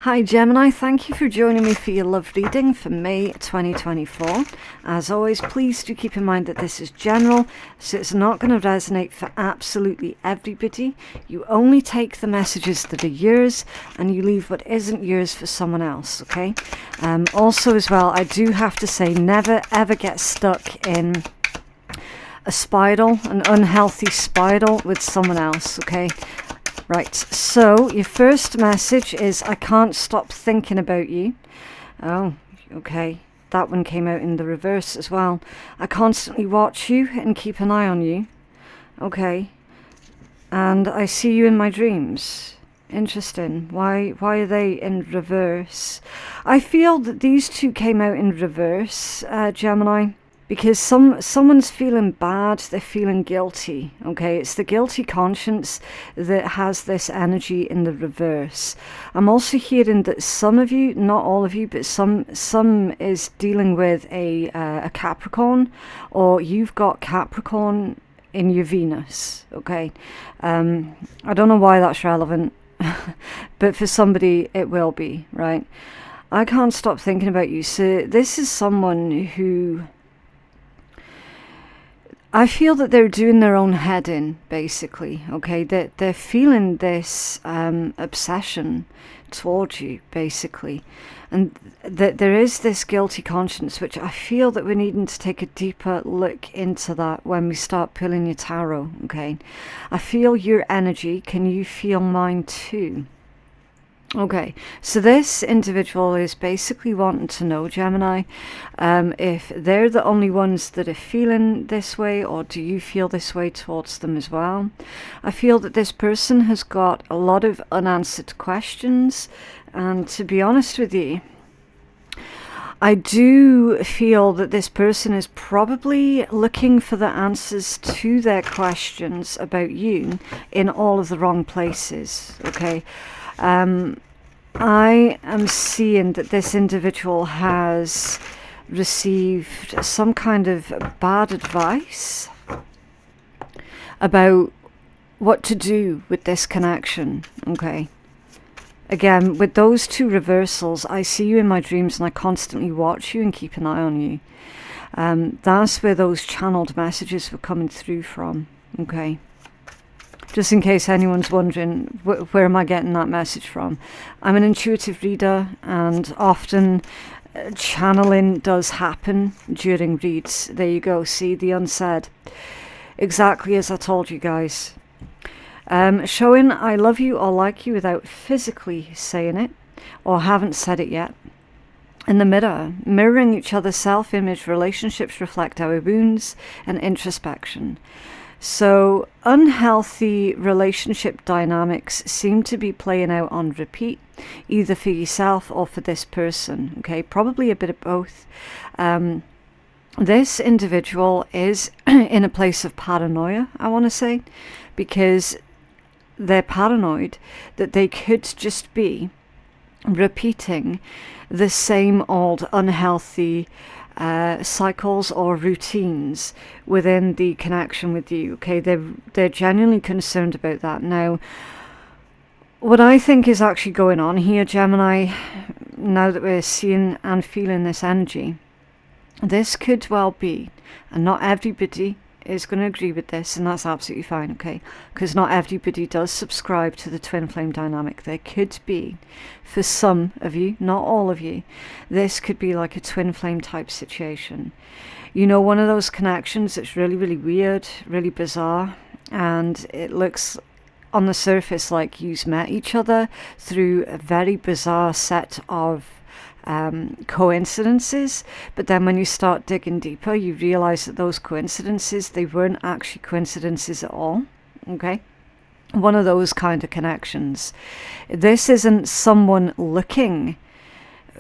Hi Gemini, thank you for joining me for your love reading for May 2024. As always, please do keep in mind that this is general, so it's not going to resonate for absolutely everybody. You only take the messages that are yours and you leave what isn't yours for someone else, okay? Also as well, I do have to say, never ever get stuck in a spiral, an unhealthy spiral with someone else, okay? Right, so your first message is, I can't stop thinking about you. Oh, okay. That one came out in the reverse as well. I constantly watch you and keep an eye on you. Okay. And I see you in my dreams. Interesting. Why are they in reverse? I feel that these two came out in reverse, Gemini. Because someone's feeling bad, they're feeling guilty, okay? It's the guilty conscience that has this energy in the reverse. I'm also hearing that some of you, not all of you, but some is dealing with a Capricorn, or you've got Capricorn in your Venus, okay? I don't know why that's relevant, but for somebody it will be, right? I can't stop thinking about you. So this is someone who... I feel that they're doing their own head in, basically, okay? They're feeling this obsession towards you, basically. And that there is this guilty conscience, which I feel that we're needing to take a deeper look into that when we start pulling your tarot, okay? I feel your energy. Can you feel mine too? Okay, so this individual is basically wanting to know, Gemini, if they're the only ones that are feeling this way, or do you feel this way towards them as well? I feel that this person has got a lot of unanswered questions, and to be honest with you, I do feel that this person is probably looking for the answers to their questions about you in all of the wrong places, okay? I am seeing that this individual has received some kind of bad advice about what to do with this connection, okay? Again, with those two reversals, I see you in my dreams and I constantly watch you and keep an eye on you. That's where those channeled messages were coming through from, okay? Just in case anyone's wondering, where am I getting that message from? I'm an intuitive reader, and often channeling does happen during reads. There you go, see the unsaid. Exactly as I told you guys. Showing I love you or like you without physically saying it, or haven't said it yet. In the mirror, mirroring each other's self-image, relationships reflect our wounds and introspection. So unhealthy relationship dynamics seem to be playing out on repeat, either for yourself or for this person, okay? Probably a bit of both. This individual is in a place of paranoia, I want to say, because they're paranoid that they could just be repeating the same old unhealthy cycles or routines within the connection with you, okay? They're genuinely concerned about that. Now, what I think is actually going on here, Gemini, now that we're seeing and feeling this energy, this could well be, and not everybody is going to agree with this, and that's absolutely fine, okay? Because not everybody does subscribe to the twin flame dynamic. There could be, for some of you, not all of you, this could be like a twin flame type situation. You know, one of those connections that's really, really weird, really bizarre, and it looks on the surface like you've met each other through a very bizarre set of coincidences, but then when you start digging deeper, you realize that those coincidences, they weren't actually coincidences at all, okay? One of those kind of connections. This isn't someone looking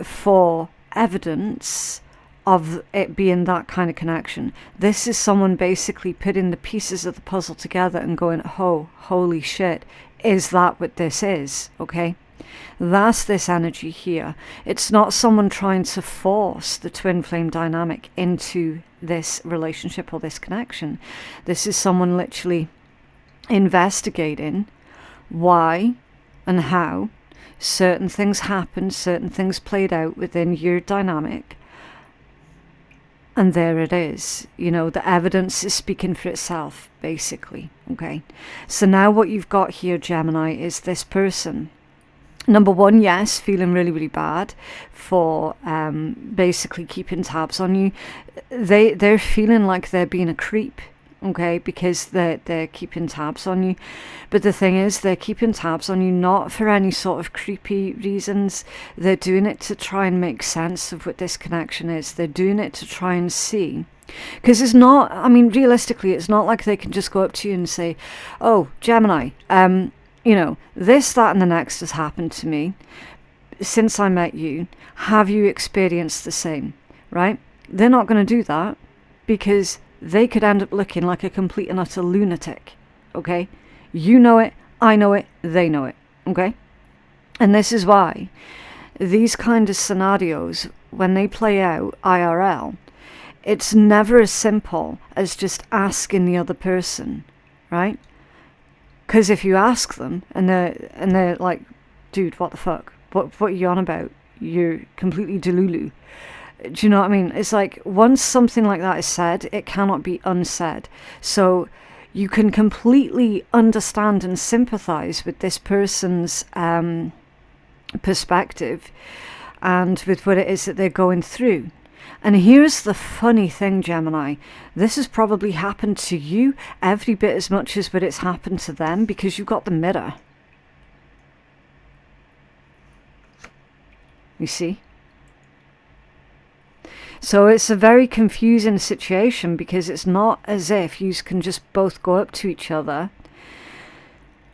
for evidence of it being that kind of connection. This is someone basically putting the pieces of the puzzle together and going, oh, holy shit, is that what this is, okay? That's this energy here. It's not someone trying to force the twin flame dynamic into this relationship or this connection. This is someone literally investigating why and how certain things happened, certain things played out within your dynamic, and there it is. You know, the evidence is speaking for itself, basically. Okay, so now what you've got here, Gemini, is this person. Number one, yes, feeling really, really bad for basically keeping tabs on you. They're feeling like they're being a creep, okay, because they're keeping tabs on you. But the thing is, they're keeping tabs on you not for any sort of creepy reasons. They're doing it to try and make sense of what this connection is. They're doing it to try and see. Because it's not, I mean, realistically, it's not like they can just go up to you and say, oh, Gemini, you know, this, that, and the next has happened to me since I met you. Have you experienced the same? Right? They're not going to do that because they could end up looking like a complete and utter lunatic. Okay? You know it, I know it, they know it. Okay? And this is why these kind of scenarios, when they play out IRL, it's never as simple as just asking the other person, right? Because if you ask them and they're like, dude, what the fuck? What are you on about? You're completely delulu. Do you know what I mean? It's like, once something like that is said, it cannot be unsaid. So you can completely understand and sympathize with this person's perspective and with what it is that they're going through. And here's the funny thing, Gemini. This has probably happened to you every bit as much as what it's happened to them, because you've got the mirror. You see? So it's a very confusing situation, because it's not as if you can just both go up to each other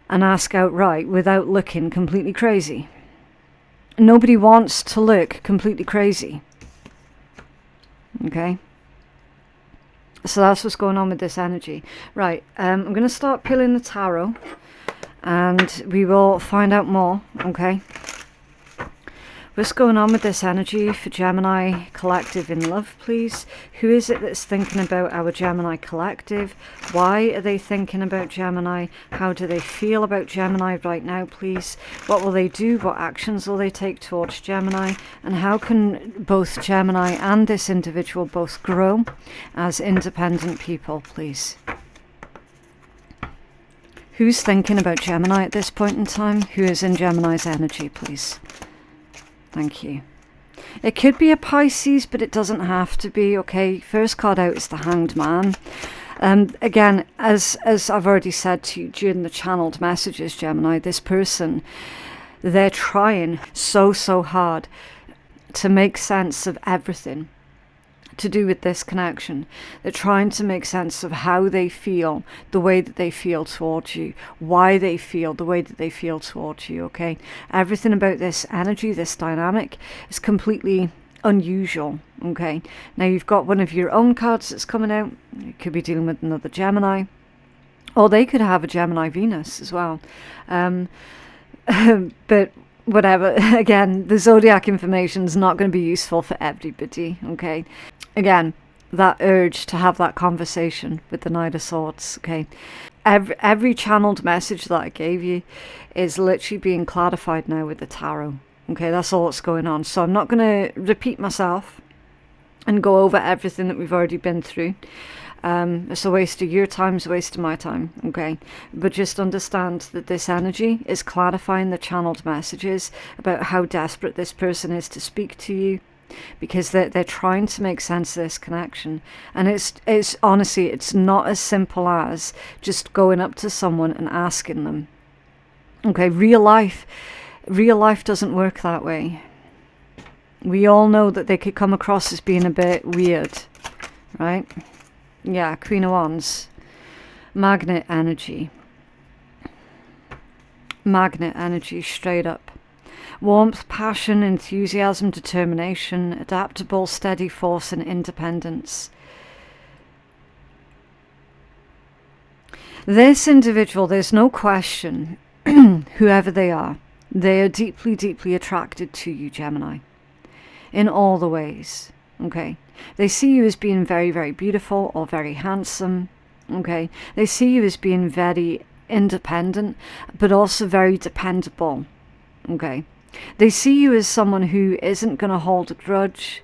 and ask outright without looking completely crazy. Nobody wants to look completely crazy. Okay, so that's what's going on with this energy. Right, I'm going to start pulling the tarot and we will find out more. Okay, what's going on with this energy for Gemini collective in love, please? Who is it that's thinking about our Gemini collective? Why are they thinking about Gemini? How do they feel about Gemini right now, please? What will they do? What actions will they take towards Gemini? And how can both Gemini and this individual both grow as independent people, please? Who's thinking about Gemini at this point in time? Who is in Gemini's energy, please? Thank you. It could be a Pisces, but it doesn't have to be. Okay, first card out is the Hanged Man. Again, as I've already said to you during the channeled messages, Gemini, this person, they're trying so hard to make sense of everything to do with this connection. They're trying to make sense of how they feel, the way that they feel towards you, why they feel the way that they feel towards you, okay? Everything about this energy, this dynamic, is completely unusual, okay? Now you've got one of your own cards that's coming out. You could be dealing with another Gemini, or they could have a Gemini Venus as well. But whatever, again, the zodiac information is not going to be useful for everybody, okay? Again, that urge to have that conversation with the Knight of Swords, okay? Every channeled message that I gave you is literally being clarified now with the tarot, okay? That's all that's going on. So I'm not going to repeat myself and go over everything that we've already been through. It's a waste of your time, it's a waste of my time, okay? But just understand that this energy is clarifying the channeled messages about how desperate this person is to speak to you, because they're trying to make sense of this connection. And it's honestly, it's not as simple as just going up to someone and asking them. Okay, real life doesn't work that way. We all know that they could come across as being a bit weird, right? Yeah, Queen of Wands. Magnet energy. Magnet energy, straight up. Warmth, passion, enthusiasm, determination, adaptable, steady force and independence. This individual, there's no question, whoever they are deeply attracted to you, Gemini. In all the ways, okay? They see you as being very beautiful or very handsome, okay? They see you as being very independent, but also very dependable. Okay. They see you as someone who isn't going to hold a grudge.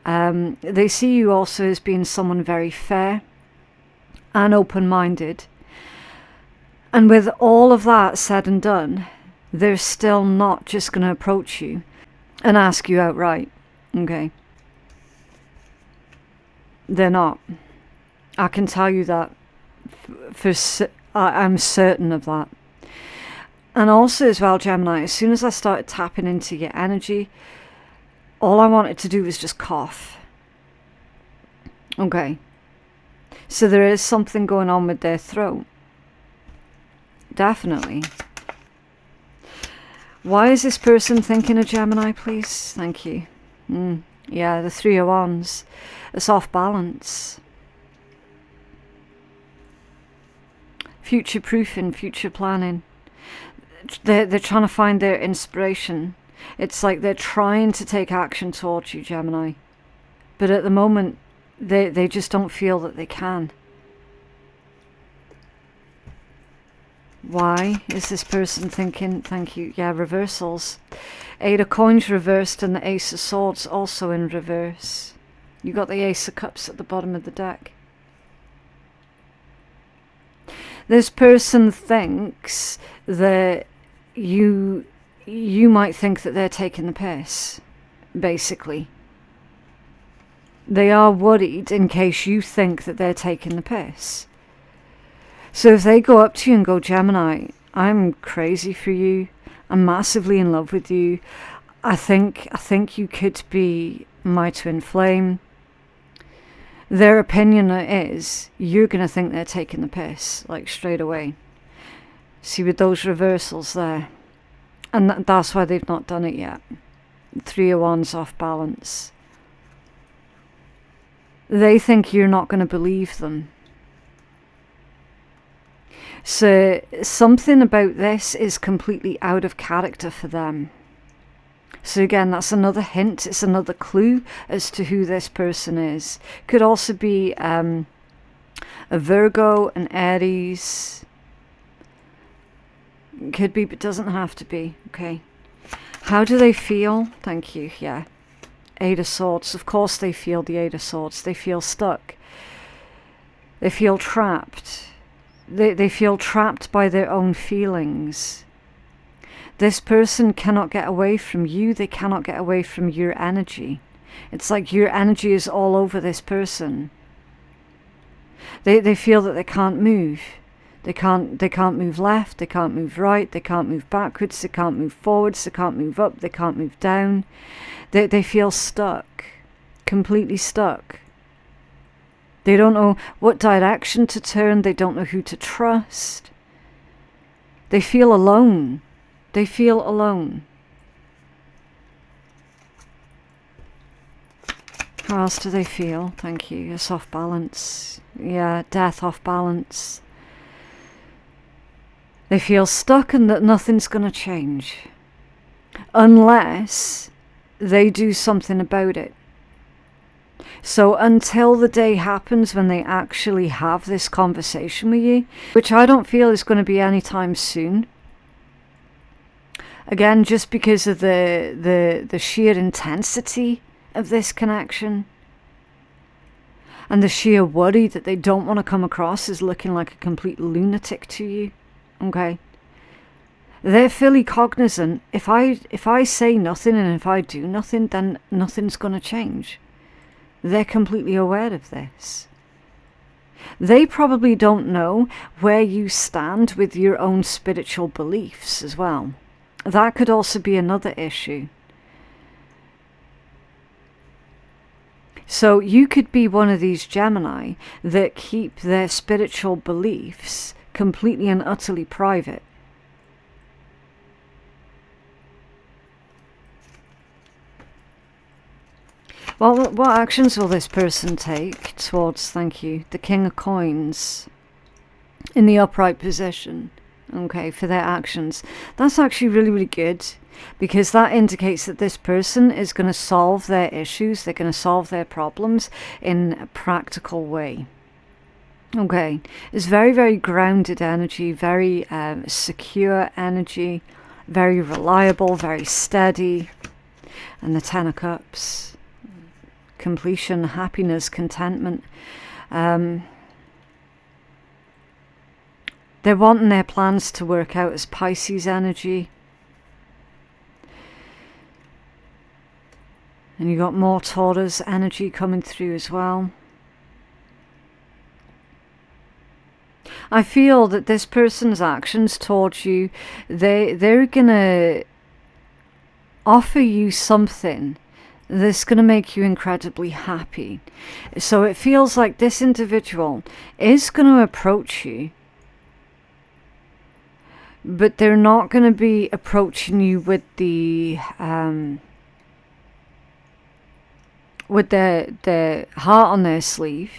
They see you also as being someone very fair and open-minded. And with all of that said and done, they're still not just going to approach you and ask you outright. Okay. They're not. I can tell you that. I'm certain of that. And also as well, Gemini, as soon as I started tapping into your energy, all I wanted to do was just cough. Okay. So there is something going on with their throat. Definitely. Why is this person thinking of Gemini, please? Thank you. Yeah, the Three of Wands. It's off balance. Future proofing, future planning. They're trying to find their inspiration. It's like they're trying to take action towards you, Gemini. But at the moment, they just don't feel that they can. Why is this person thinking? Thank you. Yeah, reversals. Eight of Coins reversed and the Ace of Swords also in reverse. You got the Ace of Cups at the bottom of the deck. This person thinks that you might think that they're taking the piss, basically. They are worried in case you think that they're taking the piss. So if they go up to you and go, Gemini, I'm crazy for you. I'm massively in love with you. I think you could be my twin flame. Their opinion is you're going to think they're taking the piss, like straight away. See, with those reversals there. And that's why they've not done it yet. Three of Wands off balance. They think you're not going to believe them. So something about this is completely out of character for them. So again, that's another hint. It's another clue as to who this person is. Could also be a Virgo, an Aries. Could be, but doesn't have to be. Okay. How do they feel? Thank you. Yeah. Eight of Swords. Of course they feel the Eight of Swords. They feel stuck. They feel trapped. They feel trapped by their own feelings. This person cannot get away from you. They cannot get away from your energy. It's like your energy is all over this person. They feel that they can't move. They can't move left. They can't move right. They can't move backwards. They can't move forwards. They can't move up. They can't move down. They feel stuck. Completely stuck. They don't know what direction to turn. They don't know who to trust. They feel alone. They feel alone. How else do they feel? Thank you. It's off balance. Yeah, death off balance. They feel stuck and that nothing's going to change. Unless they do something about it. So until the day happens when they actually have this conversation with you, which I don't feel is going to be anytime soon. Again, just because of the sheer intensity of this connection. And the sheer worry that they don't want to come across as looking like a complete lunatic to you. Okay? They're fully cognizant. If I say nothing and if I do nothing, then nothing's going to change. They're completely aware of this. They probably don't know where you stand with your own spiritual beliefs as well. That could also be another issue. So you could be one of these Gemini that keep their spiritual beliefs completely and utterly private. Well, what actions will this person take towards, thank you, the King of Coins in the upright position, okay, for their actions? That's actually really, really good, because that indicates that this person is going to solve their issues, they're going to solve their problems in a practical way. Okay, it's very, very grounded energy, very secure energy, very reliable, very steady. And the Ten of Cups, completion, happiness, contentment. They're wanting their plans to work out as Pisces energy. And you got more Taurus energy coming through as well. I feel that this person's actions towards you, they're gonna offer you something that's gonna make you incredibly happy. So it feels like this individual is gonna approach you, but they're not gonna be approaching you with the heart on their sleeve.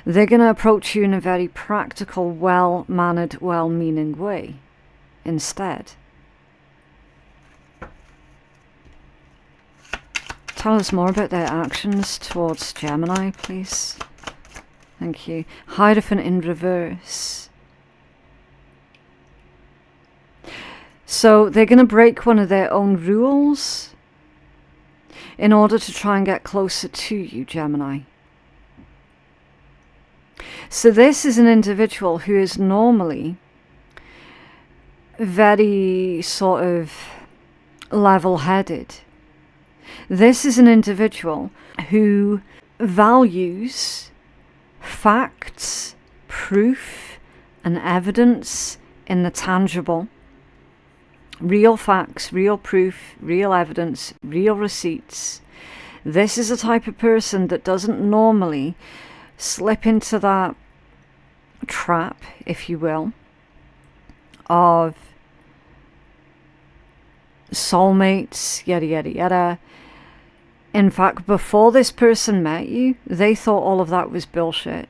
They're going to approach you in a very practical, well-mannered, well-meaning way instead. Tell us more about their actions towards Gemini, please. Thank you. Hierophant in reverse. So they're going to break one of their own rules in order to try and get closer to you, Gemini. So this is an individual who is normally very sort of level-headed. This is an individual who values facts, proof, and evidence in the tangible. Real facts, real proof, real evidence, real receipts. This is a type of person that doesn't normally slip into that trap, if you will, of soulmates, yada yada yada. In fact, before this person met you, they thought all of that was bullshit.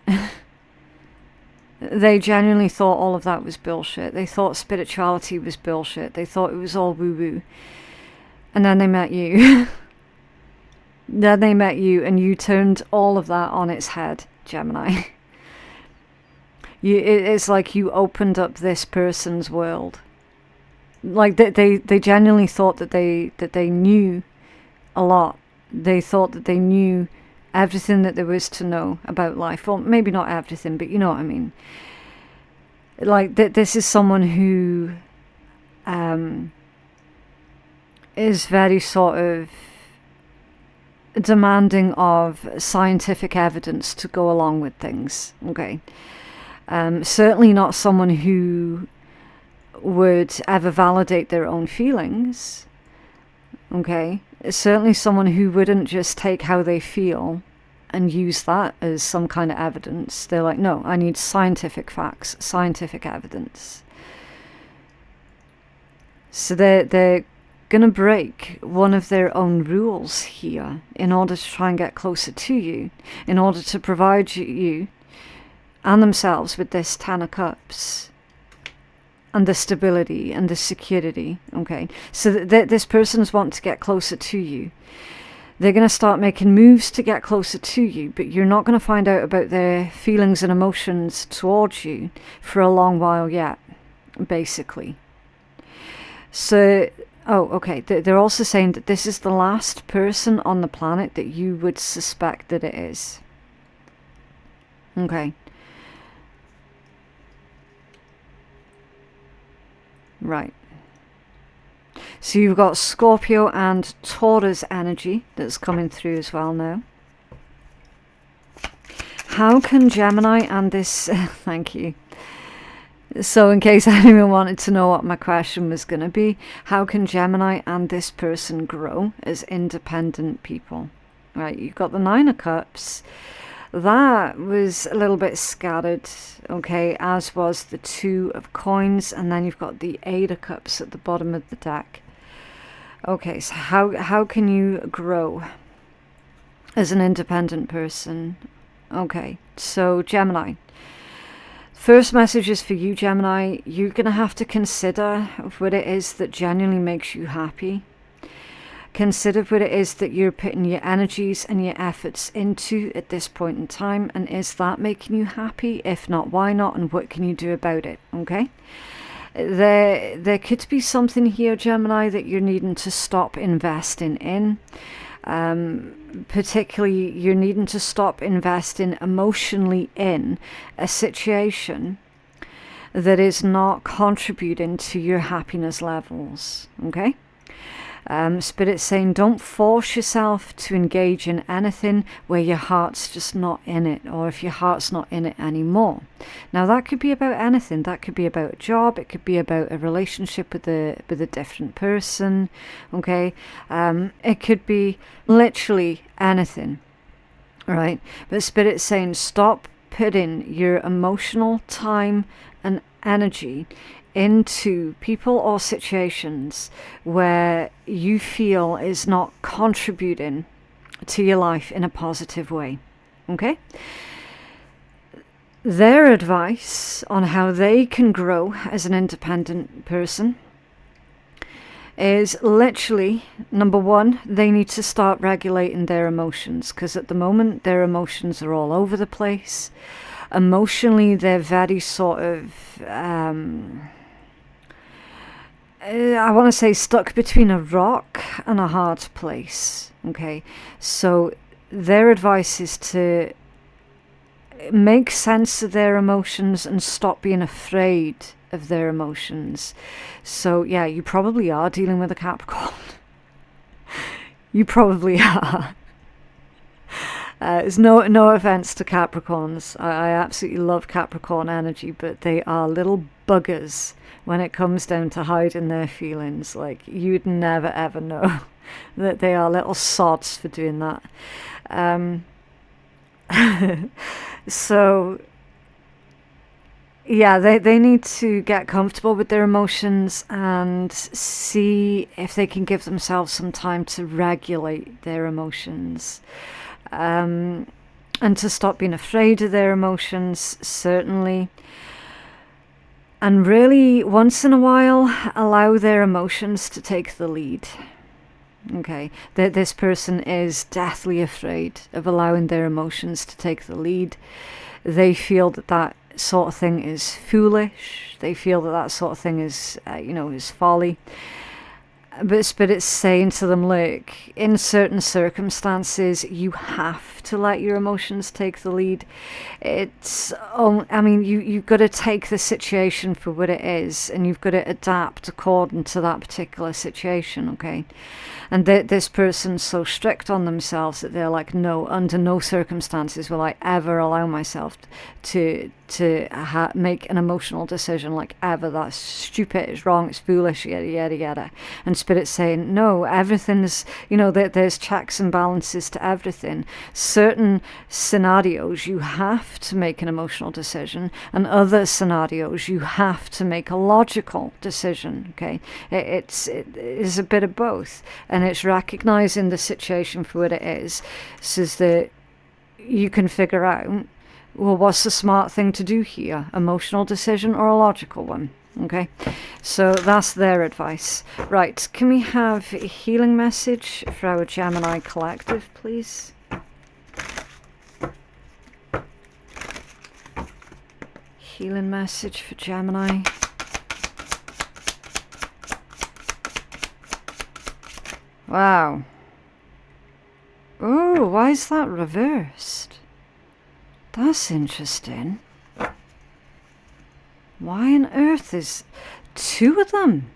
They genuinely thought all of that was bullshit. They thought spirituality was bullshit. They thought it was all woo-woo. And then they met you. Then they met you and you turned all of that on its head, Gemini. It's like you opened up this person's world. Like they genuinely thought that they knew a lot. They thought that they knew everything that there was to know about life. Well, maybe not everything, but you know what I mean. Like this is someone who is very sort of demanding of scientific evidence to go along with things. Okay. Certainly not someone who would ever validate their own feelings. Okay. Certainly someone who wouldn't just take how they feel and use that as some kind of evidence. They're like, no, I need scientific facts, scientific evidence. So they're going to break one of their own rules here in order to try and get closer to you, in order to provide you and themselves with this Ten of Cups and the stability and the security. Okay, so this person's wanting to get closer to you. They're going to start making moves to get closer to you, but you're not going to find out about their feelings and emotions towards you for a long while yet, basically. So, oh, okay, they're also saying that this is the last person on the planet that you would suspect that it is. Okay. Right. So you've got Scorpio and Taurus energy that's coming through as well now. How can Gemini and this... thank you. So in case anyone wanted to know what my question was going to be, how can Gemini and this person grow as independent people? Right, you've got the Nine of Cups. That was a little bit scattered, okay, as was the Two of Coins, and then you've got the Eight of Cups at the bottom of the deck. Okay, so how can you grow as an independent person? Okay, so Gemini. First message is for you, Gemini. You're going to have to consider what it is that genuinely makes you happy. Consider what it is that you're putting your energies and your efforts into at this point in time, and is that making you happy? If not, why not, and what can you do about it? Okay. There could be something here, Gemini, that you're needing to stop investing in. Particularly, you're needing to stop investing emotionally in a situation that is not contributing to your happiness levels. Okay? Spirit's saying don't force yourself to engage in anything where your heart's just not in it, or if your heart's not in it anymore. Now that could be about anything. That could be about a job, it could be about a relationship with a different person. Okay, it could be literally anything, right? But Spirit's saying stop putting your emotional time and energy into people or situations where you feel is not contributing to your life in a positive way. Okay? Their advice on how they can grow as an independent person is literally, number one, they need to start regulating their emotions, because at the moment their emotions are all over the place. Emotionally, they're very sort of I want to say stuck between a rock and a hard place. Okay, so their advice is to make sense of their emotions and stop being afraid of their emotions. So yeah, you probably are dealing with a Capricorn. You probably are. There's no offense to Capricorns. I absolutely love Capricorn energy, but they are little buggers when it comes down to hiding their feelings. Like, you'd never ever know that they are little sods for doing that. So yeah, they need to get comfortable with their emotions and see if they can give themselves some time to regulate their emotions. And to stop being afraid of their emotions, certainly. And really, once in a while, allow their emotions to take the lead. Okay, this person is deathly afraid of allowing their emotions to take the lead. They feel that sort of thing is foolish. They feel that sort of thing is, is folly. But Spirit's saying to them, look, in certain circumstances, you have to let your emotions take the lead. You've got to take the situation for what it is, and you've got to adapt according to that particular situation, okay? And this person's so strict on themselves that they're like, no, under no circumstances will I ever allow myself to make an emotional decision, like, ever. That's stupid, it's wrong, it's foolish, yada yada yada. And Spirit's saying, no, everything's, there's checks and balances to everything. Certain scenarios you have to make an emotional decision, and other scenarios you have to make a logical decision. Okay, it is a bit of both, and it's recognizing the situation for what it is, so that you can figure out, well, what's the smart thing to do here? Emotional decision or a logical one? Okay, so that's their advice. Right, can we have a healing message for our Gemini collective, please? Healing message for Gemini. Wow. Oh, why is that reversed? That's interesting. Why on earth is two of them?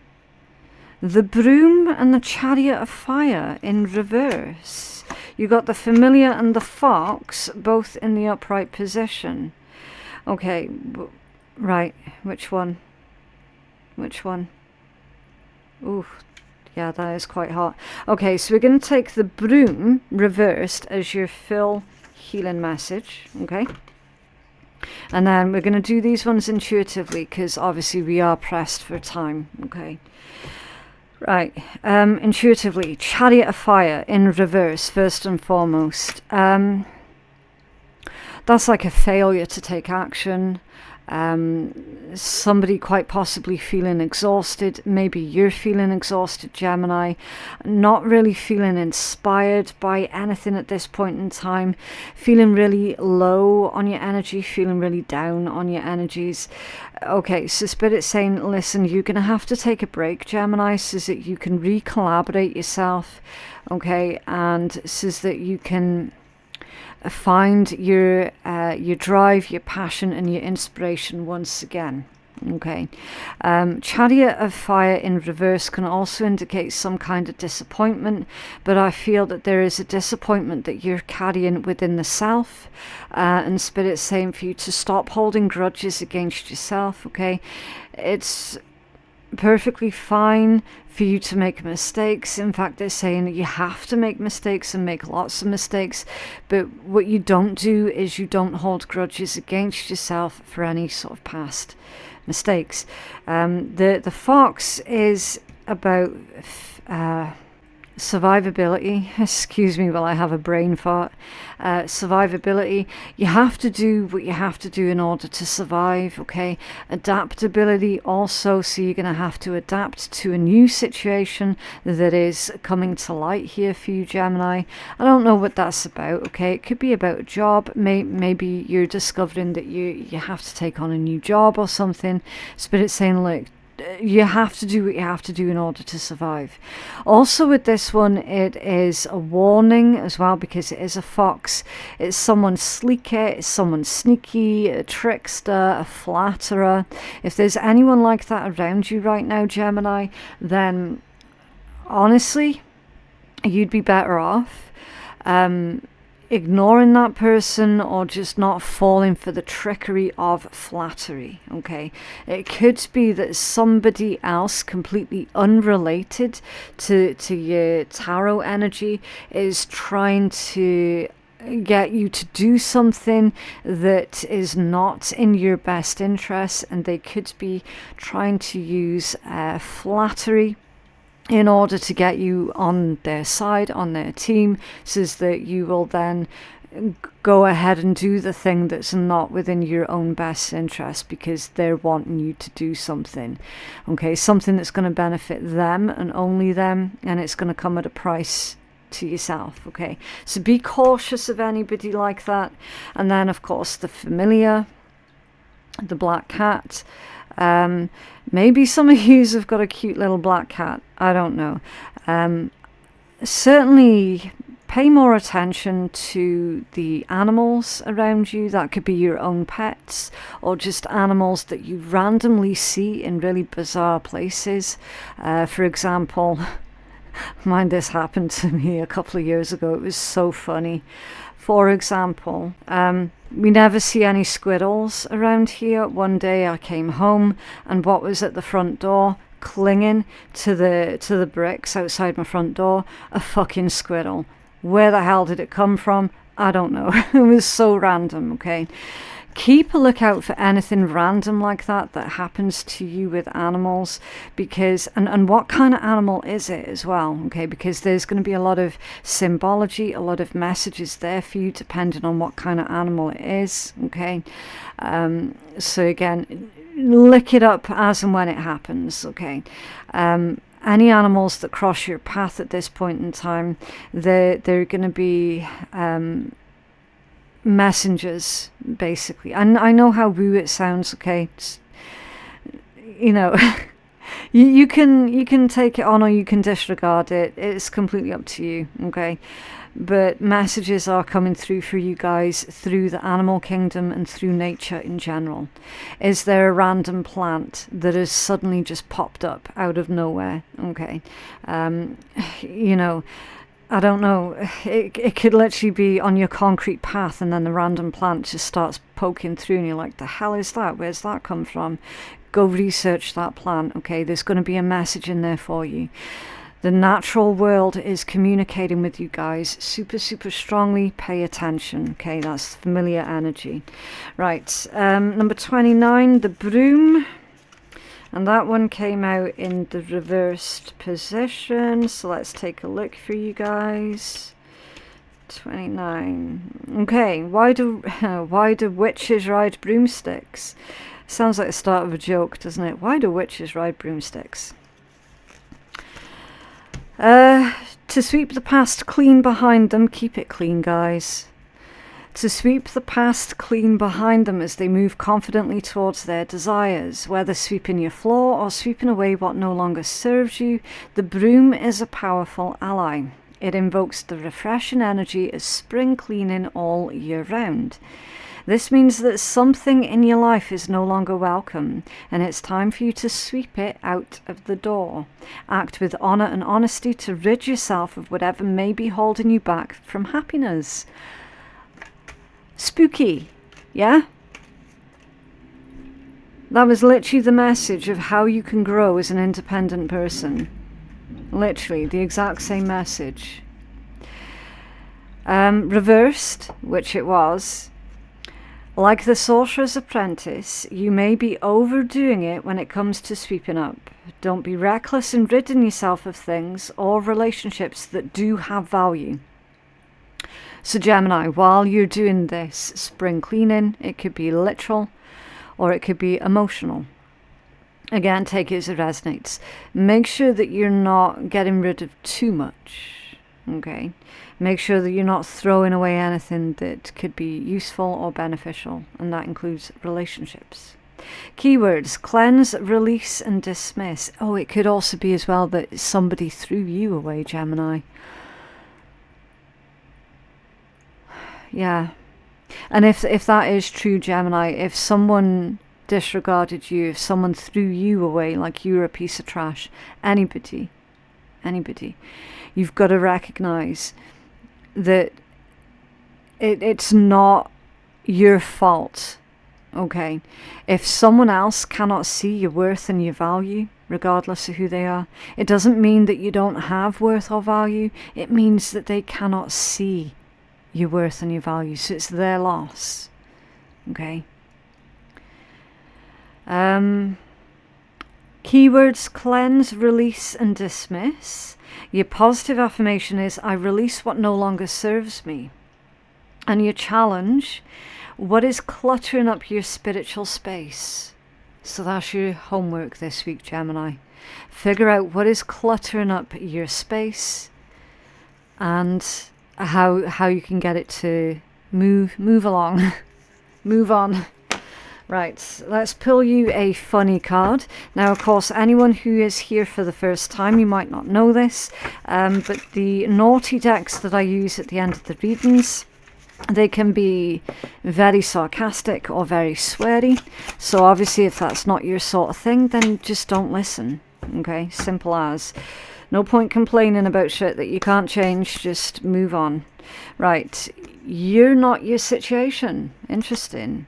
The broom and the chariot of fire in reverse. You got the familiar and the fox both in the upright position. Okay, right, which one? Which one? Ooh, yeah, that is quite hot. Okay, so we're going to take the broom reversed as your full healing message, okay? And then we're going to do these ones intuitively, because obviously we are pressed for time, okay? Right, intuitively, chariot of fire in reverse, first and foremost. That's like a failure to take action. Somebody quite possibly feeling exhausted. Maybe you're feeling exhausted, Gemini, not really feeling inspired by anything at this point in time, feeling really low on your energy, feeling really down on your energies. Okay, so Spirit's saying, listen, you're going to have to take a break, Gemini, so that you can recollaborate yourself, okay, and so that you can find your drive, your passion, and your inspiration once again. Okay, Chariot of Fire in reverse can also indicate some kind of disappointment, but I feel that there is a disappointment that you're carrying within the self, and Spirit's saying for you to stop holding grudges against yourself. Okay, it's perfectly fine for you to make mistakes. In fact, they're saying that you have to make mistakes and make lots of mistakes, but what you don't do is you don't hold grudges against yourself for any sort of past mistakes. The fox is about survivability. Excuse me while I have a brain fart. Survivability. You have to do what you have to do in order to survive. Okay. Adaptability also. So you're going to have to adapt to a new situation that is coming to light here for you, Gemini. I don't know what that's about. Okay. It could be about a job. Maybe you're discovering that you have to take on a new job or something. Spirit's saying, look, you have to do what you have to do in order to survive. Also with this one, it is a warning as well, because it is a fox. It's someone sleeker, it's someone sneaky, a trickster, a flatterer. If there's anyone like that around you right now, Gemini, then honestly, you'd be better off ignoring that person or just not falling for the trickery of flattery. Okay, it could be that somebody else completely unrelated to your tarot energy is trying to get you to do something that is not in your best interest, and they could be trying to use flattery in order to get you on their side, on their team, so that you will then go ahead and do the thing that's not within your own best interest, because they're wanting you to do something. Okay, something that's going to benefit them and only them, and it's going to come at a price to yourself. Okay, so be cautious of anybody like that. And then of course the familiar, the black cat. Maybe some of you have got a cute little black cat. I don't know. Certainly pay more attention to the animals around you. That could be your own pets or just animals that you randomly see in really bizarre places. For example, mind, this happened to me a couple of years ago. It was so funny. For example, we never see any squirrels around here. One day I came home, and what was at the front door, clinging to the bricks outside my front door? A fucking squirrel. Where the hell did it come from? I don't know. It was so random. Okay, keep a lookout for anything random like that happens to you with animals, because and what kind of animal is it as well? Okay, because there's going to be a lot of symbology, a lot of messages there for you depending on what kind of animal it is. Okay, so again, look it up as and when it happens. Okay, any animals that cross your path at this point in time, they're going to be messengers, basically. And I know how woo it sounds. Okay, you know, you can take it on or you can disregard it. It's completely up to you. Okay, but messages are coming through for you guys through the animal kingdom and through nature in general. Is there a random plant that has suddenly just popped up out of nowhere? Okay, you know, I don't know, it could literally be on your concrete path and then the random plant just starts poking through and you're like, the hell is that? Where's that come from? Go research that plant. Okay, there's going to be a message in there for you. The natural world is communicating with you guys super, super strongly. Pay attention. Okay, that's familiar energy. Right, number 29, the broom. And that one came out in the reversed position. So let's take a look for you guys. 29. Okay, why do witches ride broomsticks? Sounds like the start of a joke, doesn't it? Why do witches ride broomsticks? To sweep the past clean behind them, keep it clean, guys. To sweep the past clean behind them as they move confidently towards their desires, whether sweeping your floor or sweeping away what no longer serves you, the broom is a powerful ally. It invokes the refreshing energy of spring cleaning all year round. This means that something in your life is no longer welcome, and it's time for you to sweep it out of the door. Act with honor and honesty to rid yourself of whatever may be holding you back from happiness. Spooky, yeah? That was literally the message of how you can grow as an independent person. Literally, the exact same message. Reversed, which it was. Like the sorcerer's apprentice, you may be overdoing it when it comes to sweeping up. Don't be reckless in ridding yourself of things or relationships that do have value. So Gemini, while you're doing this spring cleaning, it could be literal or it could be emotional. Again, take it as it resonates. Make sure that you're not getting rid of too much, okay? Make sure that you're not throwing away anything that could be useful or beneficial, and that includes relationships. Keywords: cleanse, release, and dismiss. Oh, it could also be as well that somebody threw you away, Gemini. Yeah. And if that is true, Gemini, if someone disregarded you, if someone threw you away like you were a piece of trash, anybody, you've got to recognize that it's not your fault, okay? If someone else cannot see your worth and your value, regardless of who they are, it doesn't mean that you don't have worth or value. It means that they cannot see your worth and your value, so it's their loss, okay? Keywords: cleanse, release, and dismiss. Your positive affirmation is, I release what no longer serves me. And your challenge: what is cluttering up your spiritual space? So that's your homework this week, Gemini. Figure out what is cluttering up your space and how you can get it to move along. Move on. Right, let's pull you a funny card. Now, of course, anyone who is here for the first time, you might not know this, but the naughty decks that I use at the end of the readings, they can be very sarcastic or very sweary. So obviously, if that's not your sort of thing, then just don't listen. Okay, simple as. No point complaining about shit that you can't change, just move on. Right, you're not your situation. Interesting.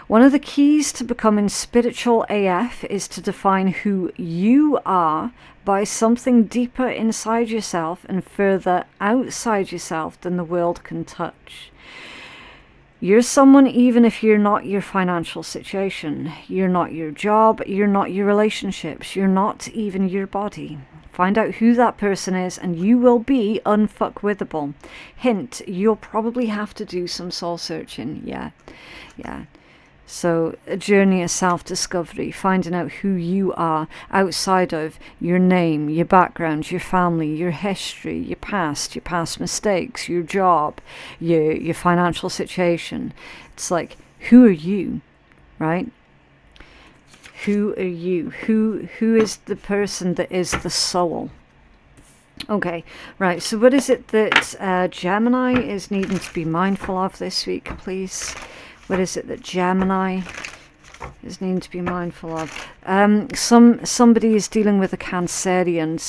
One of the keys to becoming spiritual AF is to define who you are by something deeper inside yourself and further outside yourself than the world can touch. You're someone even if you're not your financial situation. You're not your job. You're not your relationships. You're not even your body. Find out who that person is and you will be unfuckwithable. Hint, you'll probably have to do some soul searching. Yeah. So a journey of self-discovery, finding out who you are outside of your name, your background, your family, your history, your past mistakes, your job, your financial situation. It's like, who are you, right? Who are you? Who is the person that is the soul? Okay, right, so what is it that Gemini is needing to be mindful of this week, please? What is it that Gemini is needing to be mindful of? Somebody is dealing with a Cancerian.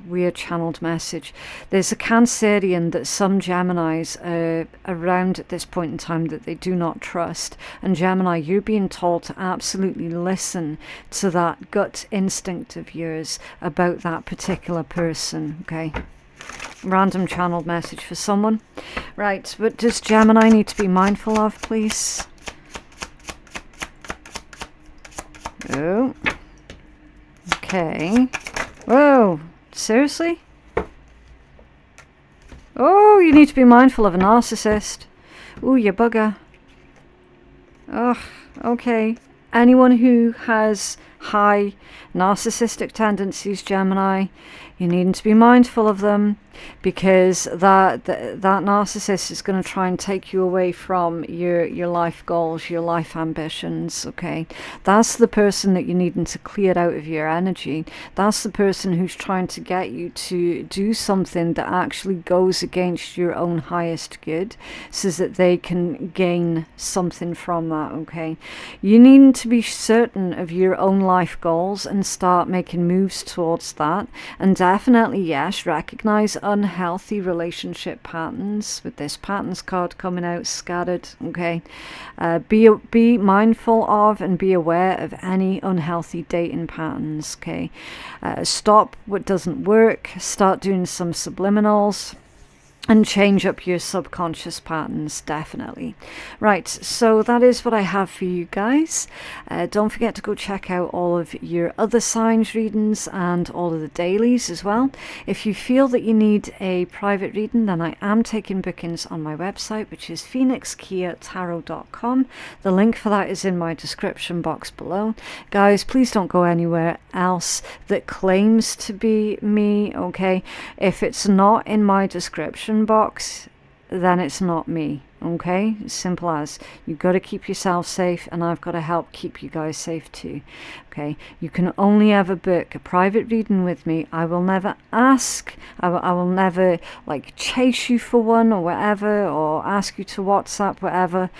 Weird channeled message. There's a Cancerian that some Geminis are around at this point in time that they do not trust. And Gemini, you're being told to absolutely listen to that gut instinct of yours about that particular person, okay? Random channeled message for someone. Right, what does Gemini need to be mindful of, please? Oh. Okay. Whoa, seriously? Oh, you need to be mindful of a narcissist. Ooh, you bugger. Ugh, okay. Anyone who has high narcissistic tendencies, Gemini, you need to be mindful of them, because that narcissist is going to try and take you away from your life goals, your life ambitions. Okay, that's the person that you need to clear out of your energy. That's the person who's trying to get you to do something that actually goes against your own highest good, so that they can gain something from that. Okay, you need to be certain of your own life goals and start making moves towards that. And definitely, yes, recognize unhealthy relationship patterns, with this patterns card coming out scattered. Okay, be mindful of and be aware of any unhealthy dating patterns. Okay, stop what doesn't work, start doing some subliminals, and change up your subconscious patterns, definitely. Right, so that is what I have for you guys. Don't forget to go check out all of your other signs readings and all of the dailies as well. If you feel that you need a private reading, then I am taking bookings on my website, which is phoenixkeiatarot.com. The link for that is in my description box below. Guys, please don't go anywhere else that claims to be me, okay? If it's not in my description box, then it's not me. Okay, simple as. You've got to keep yourself safe, and I've got to help keep you guys safe too. Okay, you can only ever book a private reading with me. I will never ask, I will never like chase you for one or whatever, or ask you to WhatsApp, whatever.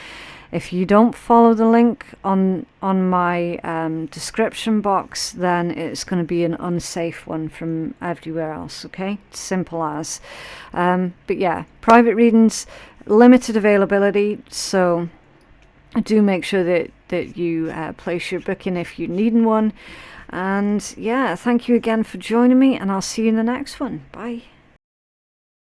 If you don't follow the link on my description box, then it's going to be an unsafe one from everywhere else. Okay, simple as. But yeah, private readings, limited availability, so do make sure that you place your booking if you're needing one. And yeah, thank you again for joining me, and I'll see you in the next one. Bye.